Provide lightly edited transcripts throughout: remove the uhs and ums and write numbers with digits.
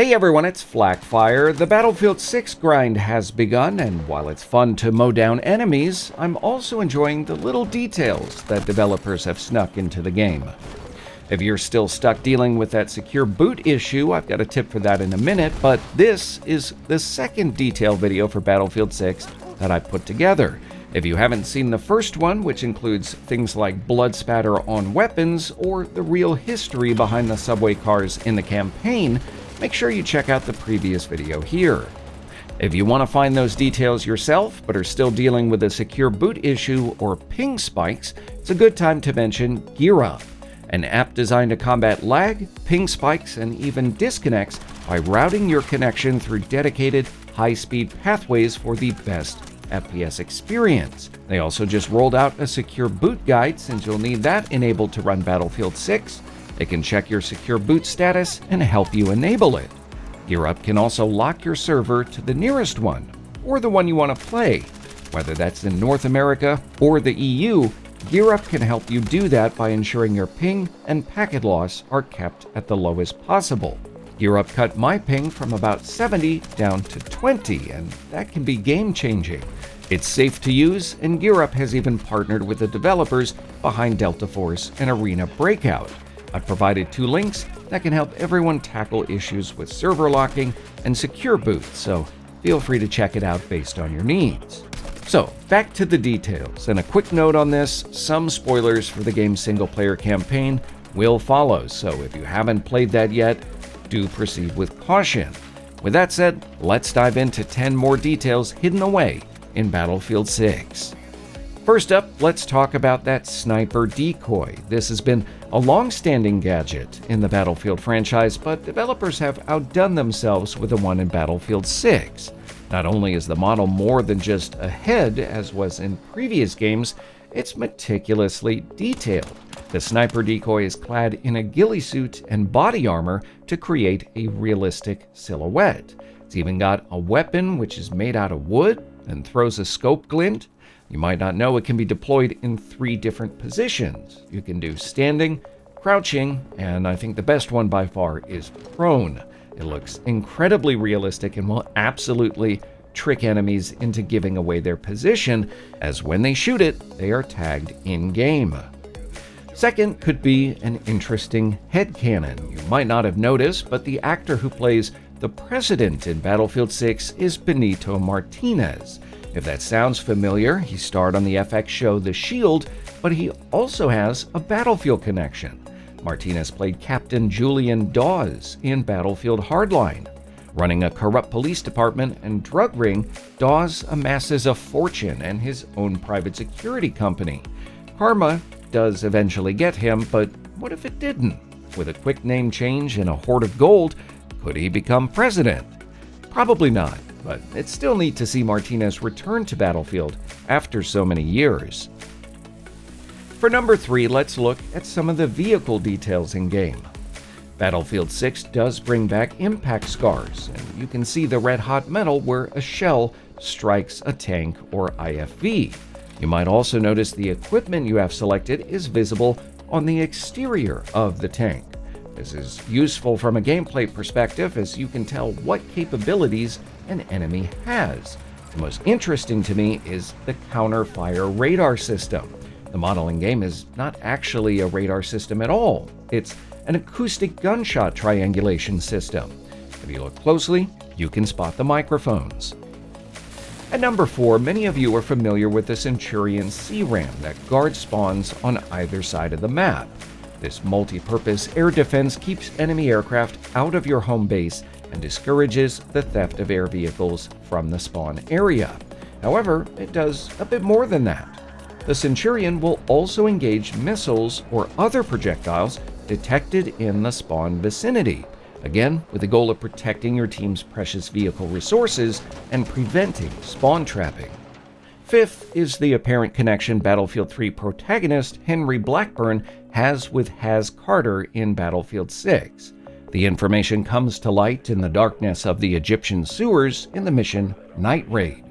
Hey everyone, it's Flackfire. The Battlefield 6 grind has begun, and while it's fun to mow down enemies, I'm also enjoying the little details that developers have snuck into the game. If you're still stuck dealing with that secure boot issue, I've got a tip for that in a minute, but this is the second detail video for Battlefield 6 that I put together. If you haven't seen the first one, which includes things like blood spatter on weapons or the real history behind the subway cars in the campaign, make sure you check out the previous video here. If you want to find those details yourself, but are still dealing with a secure boot issue or ping spikes, it's a good time to mention GearUp, an app designed to combat lag, ping spikes, and even disconnects by routing your connection through dedicated, high-speed pathways for the best FPS experience. They also just rolled out a secure boot guide, since you'll need that enabled to run Battlefield 6. It can check your secure boot status and help you enable it. GearUp can also lock your server to the nearest one, or the one you want to play. Whether that's in North America or the EU, GearUp can help you do that by ensuring your ping and packet loss are kept at the lowest possible. GearUp cut my ping from about 70 down to 20, and that can be game-changing. It's safe to use, and GearUp has even partnered with the developers behind Delta Force and Arena Breakout. I've provided 2 links that can help everyone tackle issues with server locking and secure boot, so feel free to check it out based on your needs. So, back to the details, and a quick note on this: some spoilers for the game's single-player campaign will follow, so if you haven't played that yet, do proceed with caution. With that said, let's dive into 10 more details hidden away in Battlefield 6. First up, let's talk about that sniper decoy. This has been a long-standing gadget in the Battlefield franchise, but developers have outdone themselves with the one in Battlefield 6. Not only is the model more than just a head, as was in previous games, it's meticulously detailed. The sniper decoy is clad in a ghillie suit and body armor to create a realistic silhouette. It's even got a weapon which is made out of wood and throws a scope glint. You might not know it can be deployed in 3 different positions. You can do standing, crouching, and I think the best one by far is prone. It looks incredibly realistic and will absolutely trick enemies into giving away their position, as when they shoot it, they are tagged in-game. Second could be an interesting headcanon. You might not have noticed, but the actor who plays the President in Battlefield 6 is Benito Martinez. If that sounds familiar, he starred on the FX show The Shield, but he also has a Battlefield connection. Martinez played Captain Julian Dawes in Battlefield Hardline. Running a corrupt police department and drug ring, Dawes amasses a fortune and his own private security company. Karma does eventually get him, but what if it didn't? With a quick name change and a hoard of gold, could he become president? Probably not, but it's still neat to see Martinez return to Battlefield after so many years. For number 3, let's look at some of the vehicle details in-game. Battlefield 6 does bring back impact scars, and you can see the red-hot metal where a shell strikes a tank or IFV. You might also notice the equipment you have selected is visible on the exterior of the tank. This is useful from a gameplay perspective, as you can tell what capabilities an enemy has. The most interesting to me is the counter-fire radar system. The model in-game is not actually a radar system at all. It's an acoustic gunshot triangulation system. If you look closely, you can spot the microphones. At number 4, many of you are familiar with the Centurion CRAM that guards spawns on either side of the map. This multi-purpose air defense keeps enemy aircraft out of your home base and discourages the theft of air vehicles from the spawn area. However, it does a bit more than that. The Centurion will also engage missiles or other projectiles detected in the spawn vicinity, again with the goal of protecting your team's precious vehicle resources and preventing spawn trapping. Fifth is the apparent connection Battlefield 3 protagonist Henry Blackburn has with Haz Carter in Battlefield 6. The information comes to light in the darkness of the Egyptian sewers in the mission Night Raid.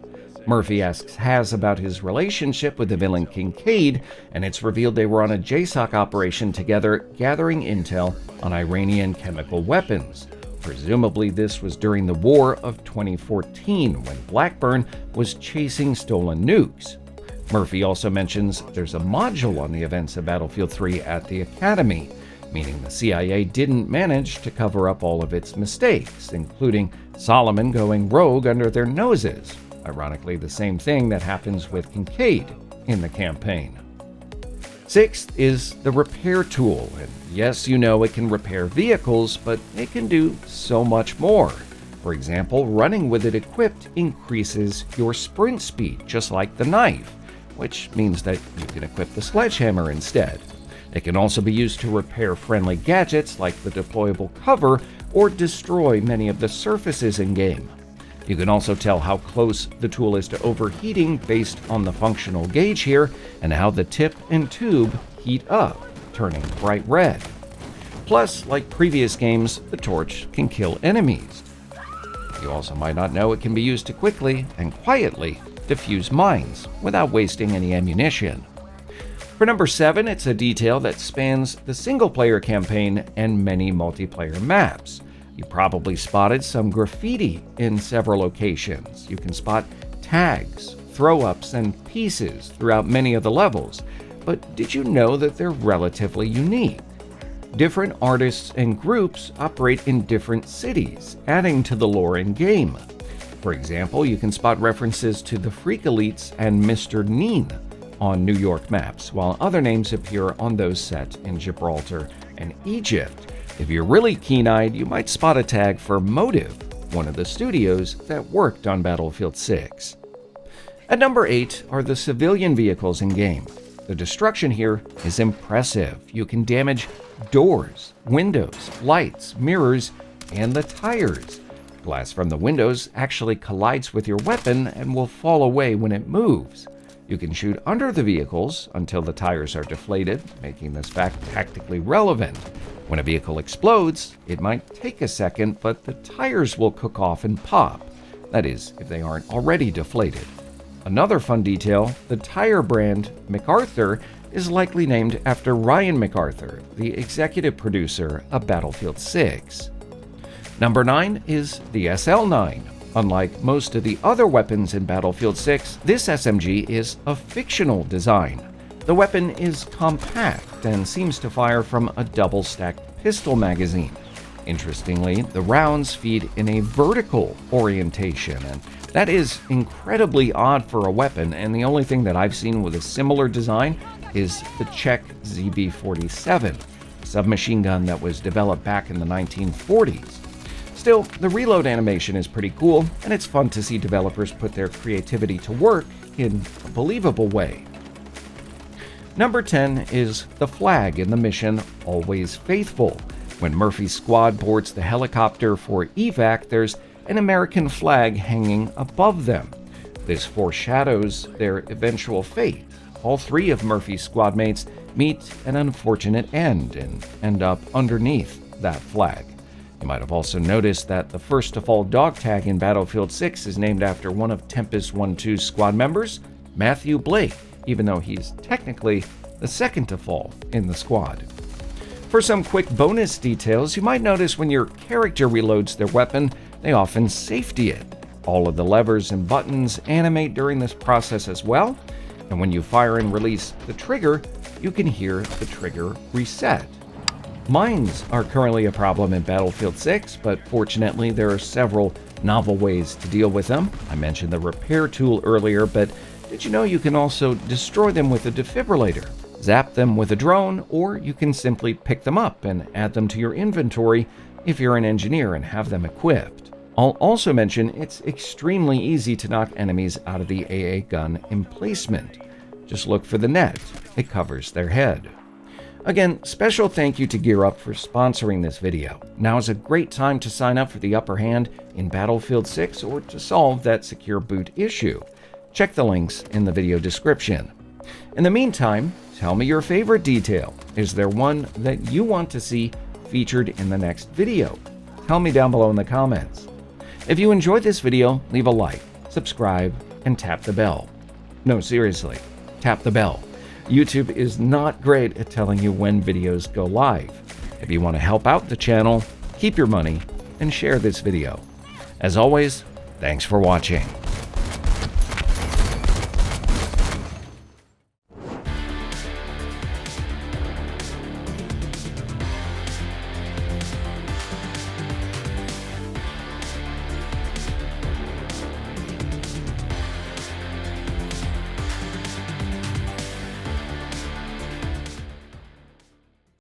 Murphy asks Haz about his relationship with the villain Kincaid, and it's revealed they were on a JSOC operation together gathering intel on Iranian chemical weapons. Presumably this was during the War of 2014 when Blackburn was chasing stolen nukes. Murphy also mentions there's a module on the events of Battlefield 3 at the Academy, meaning the CIA didn't manage to cover up all of its mistakes, including Solomon going rogue under their noses. Ironically, the same thing that happens with Kincaid in the campaign. Sixth is the repair tool, and yes, you know it can repair vehicles, but it can do so much more. For example, running with it equipped increases your sprint speed, just like the knife, which means that you can equip the sledgehammer instead. It can also be used to repair friendly gadgets like the deployable cover or destroy many of the surfaces in-game. You can also tell how close the tool is to overheating based on the functional gauge here and how the tip and tube heat up, turning bright red. Plus, like previous games, the torch can kill enemies. You also might not know it can be used to quickly and quietly defuse mines without wasting any ammunition. For number 7, it's a detail that spans the single-player campaign and many multiplayer maps. You probably spotted some graffiti in several locations. You can spot tags, throw-ups, and pieces throughout many of the levels. But did you know that they're relatively unique? Different artists and groups operate in different cities, adding to the lore in-game. For example, you can spot references to the Freak Elites and Mr. Neen on New York maps, while other names appear on those set in Gibraltar and Egypt. If you're really keen-eyed, you might spot a tag for Motive, one of the studios that worked on Battlefield 6. At number 8 are the civilian vehicles in-game. The destruction here is impressive. You can damage doors, windows, lights, mirrors, and the tires. Glass from the windows actually collides with your weapon and will fall away when it moves. You can shoot under the vehicles until the tires are deflated, making this fact tactically relevant. When a vehicle explodes, it might take a second, but the tires will cook off and pop. That is, if they aren't already deflated. Another fun detail, the tire brand MacArthur is likely named after Ryan MacArthur, the executive producer of Battlefield 6. Number 9 is the SL9. Unlike most of the other weapons in Battlefield 6, this SMG is a fictional design. The weapon is compact and seems to fire from a double-stacked pistol magazine. Interestingly, the rounds feed in a vertical orientation, and that is incredibly odd for a weapon, and the only thing that I've seen with a similar design is the Czech ZB-47, a submachine gun that was developed back in the 1940s. Still, the reload animation is pretty cool, and it's fun to see developers put their creativity to work in a believable way. Number 10 is the flag in the mission Always Faithful. When Murphy's squad boards the helicopter for evac, there's an American flag hanging above them. This foreshadows their eventual fate. All 3 of Murphy's squad mates meet an unfortunate end and end up underneath that flag. You might have also noticed that the first to fall dog tag in Battlefield 6 is named after one of Tempest 1-2's squad members, Matthew Blake, even though he's technically the second to fall in the squad. For some quick bonus details, you might notice when your character reloads their weapon, they often safety it. All of the levers and buttons animate during this process as well, and when you fire and release the trigger, you can hear the trigger reset. Mines are currently a problem in Battlefield 6, but fortunately there are several novel ways to deal with them. I mentioned the repair tool earlier, but did you know you can also destroy them with a defibrillator, zap them with a drone, or you can simply pick them up and add them to your inventory if you're an engineer and have them equipped. I'll also mention it's extremely easy to knock enemies out of the AA gun emplacement. Just look for the net, it covers their head. Again, special thank you to Gear Up for sponsoring this video. Now is a great time to sign up for the upper hand in Battlefield 6 or to solve that secure boot issue. Check the links in the video description. In the meantime, tell me your favorite detail. Is there one that you want to see featured in the next video? Tell me down below in the comments. If you enjoyed this video, leave a like, subscribe, and tap the bell. No, seriously, tap the bell. YouTube is not great at telling you when videos go live. If you want to help out the channel, keep your money, and share this video. As always, thanks for watching.